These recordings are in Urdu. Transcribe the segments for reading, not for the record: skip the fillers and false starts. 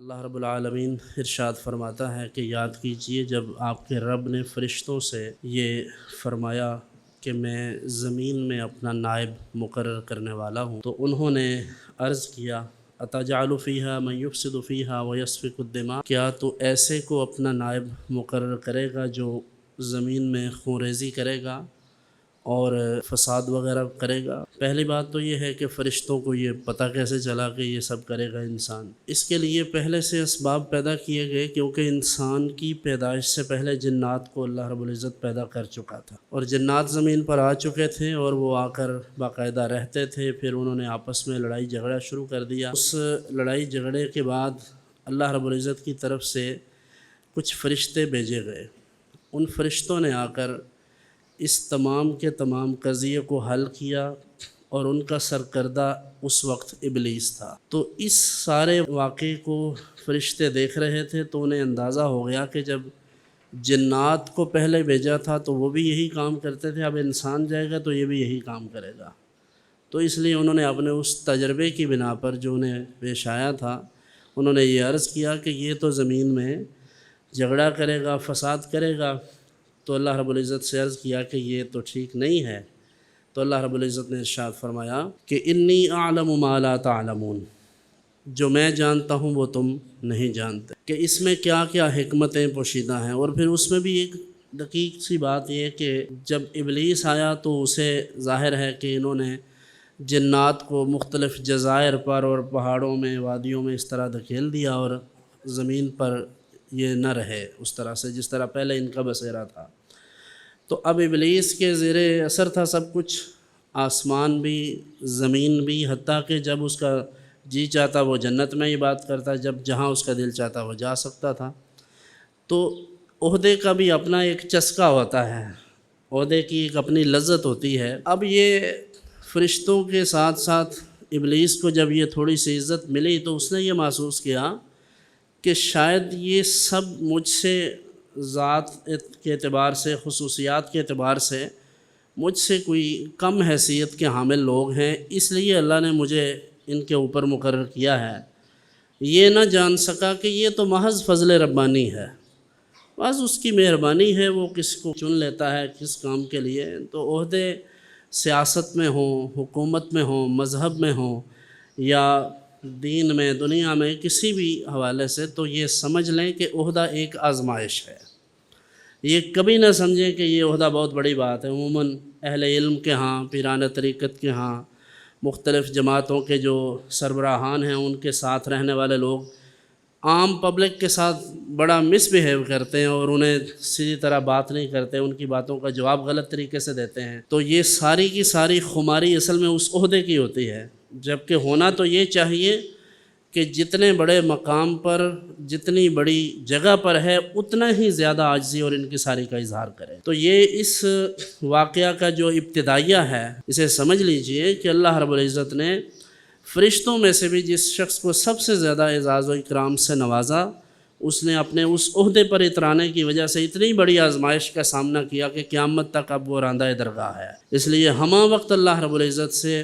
اللہ رب العالمین ارشاد فرماتا ہے کہ یاد کیجئے جب آپ کے رب نے فرشتوں سے یہ فرمایا کہ میں زمین میں اپنا نائب مقرر کرنے والا ہوں، تو انہوں نے عرض کیا اتجعل فیہا من یفسد فیہا ویسفک الدماء، کیا تو ایسے کو اپنا نائب مقرر کرے گا جو زمین میں خون ریزی کرے گا اور فساد وغیرہ کرے گا؟ پہلی بات تو یہ ہے کہ فرشتوں کو یہ پتہ کیسے چلا کہ یہ سب کرے گا انسان؟ اس کے لیے پہلے سے اسباب پیدا کیے گئے، کیونکہ انسان کی پیدائش سے پہلے جنات کو اللہ رب العزت پیدا کر چکا تھا، اور جنات زمین پر آ چکے تھے اور وہ آ کر باقاعدہ رہتے تھے۔ پھر انہوں نے آپس میں لڑائی جھگڑا شروع کر دیا۔ اس لڑائی جھگڑے کے بعد اللہ رب العزت کی طرف سے کچھ فرشتے بھیجے گئے۔ ان فرشتوں نے آ کر اس تمام کے تمام قضیے کو حل کیا، اور ان کا سرکردہ اس وقت ابلیس تھا۔ تو اس سارے واقعے کو فرشتے دیکھ رہے تھے، تو انہیں اندازہ ہو گیا کہ جب جنات کو پہلے بھیجا تھا تو وہ بھی یہی کام کرتے تھے، اب انسان جائے گا تو یہ بھی یہی کام کرے گا۔ تو اس لیے انہوں نے اپنے اس تجربے کی بنا پر جو انہیں پیش آیا تھا، انہوں نے یہ عرض کیا کہ یہ تو زمین میں جھگڑا کرے گا، فساد کرے گا۔ تو اللہ رب العزت سے عرض کیا کہ یہ تو ٹھیک نہیں ہے۔ تو اللہ رب العزت نے ارشاد فرمایا کہ انی اعلم ما لا تعلمون، جو میں جانتا ہوں وہ تم نہیں جانتے، کہ اس میں کیا کیا حکمتیں پوشیدہ ہیں۔ اور پھر اس میں بھی ایک دقیق سی بات یہ کہ جب ابلیس آیا تو اسے ظاہر ہے کہ انہوں نے جنات کو مختلف جزائر پر اور پہاڑوں میں، وادیوں میں اس طرح دھکیل دیا، اور زمین پر یہ نہ رہے اس طرح سے جس طرح پہلے ان کا بسیرا تھا۔ تو اب ابلیس کے زیر اثر تھا سب کچھ، آسمان بھی، زمین بھی، حتیٰ کہ جب اس کا جی چاہتا وہ جنت میں ہی بات کرتا، جب جہاں اس کا دل چاہتا وہ جا سکتا تھا۔ تو عہدے کا بھی اپنا ایک چسکا ہوتا ہے، عہدے کی ایک اپنی لذت ہوتی ہے۔ اب یہ فرشتوں کے ساتھ ساتھ ابلیس کو جب یہ تھوڑی سی عزت ملی تو اس نے یہ محسوس کیا کہ شاید یہ سب مجھ سے ذات کے اعتبار سے، خصوصیات کے اعتبار سے مجھ سے کوئی کم حیثیت کے حامل لوگ ہیں، اس لیے اللہ نے مجھے ان کے اوپر مقرر کیا ہے۔ یہ نہ جان سکا کہ یہ تو محض فضل ربانی ہے، بس اس کی مہربانی ہے، وہ کس کو چن لیتا ہے کس کام کے لیے۔ تو عہدے سیاست میں ہوں، حکومت میں ہوں، مذہب میں ہوں، یا دین میں، دنیا میں، کسی بھی حوالے سے، تو یہ سمجھ لیں کہ عہدہ ایک آزمائش ہے۔ یہ کبھی نہ سمجھیں کہ یہ عہدہ بہت بڑی بات ہے۔ عموماً اہل علم کے ہاں، پیران طریقت کے ہاں، مختلف جماعتوں کے جو سربراہان ہیں، ان کے ساتھ رہنے والے لوگ عام پبلک کے ساتھ بڑا مس بیہیو کرتے ہیں اور انہیں سیدھی طرح بات نہیں کرتے، ان کی باتوں کا جواب غلط طریقے سے دیتے ہیں۔ تو یہ ساری کی ساری خماری اصل میں اس عہدے کی ہوتی ہے، جبکہ ہونا تو یہ چاہیے کہ جتنے بڑے مقام پر، جتنی بڑی جگہ پر ہے، اتنا ہی زیادہ عاجزی اور انکساری کا اظہار کرے۔ تو یہ اس واقعہ کا جو ابتدائیہ ہے، اسے سمجھ لیجئے کہ اللہ رب العزت نے فرشتوں میں سے بھی جس شخص کو سب سے زیادہ اعزاز و اکرام سے نوازا، اس نے اپنے اس عہدے پر اترانے کی وجہ سے اتنی بڑی آزمائش کا سامنا کیا کہ قیامت تک اب وہ راندہ درگاہ ہے۔ اس لیے ہمہ وقت اللہ رب العزت سے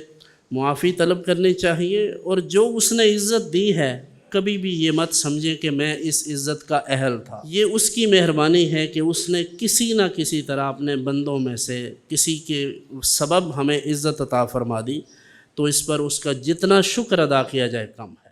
معافی طلب کرنی چاہیے، اور جو اس نے عزت دی ہے کبھی بھی یہ مت سمجھیں کہ میں اس عزت کا اہل تھا۔ یہ اس کی مہربانی ہے کہ اس نے کسی نہ کسی طرح اپنے بندوں میں سے کسی کے سبب ہمیں عزت عطا فرما دی، تو اس پر اس کا جتنا شکر ادا کیا جائے کم ہے۔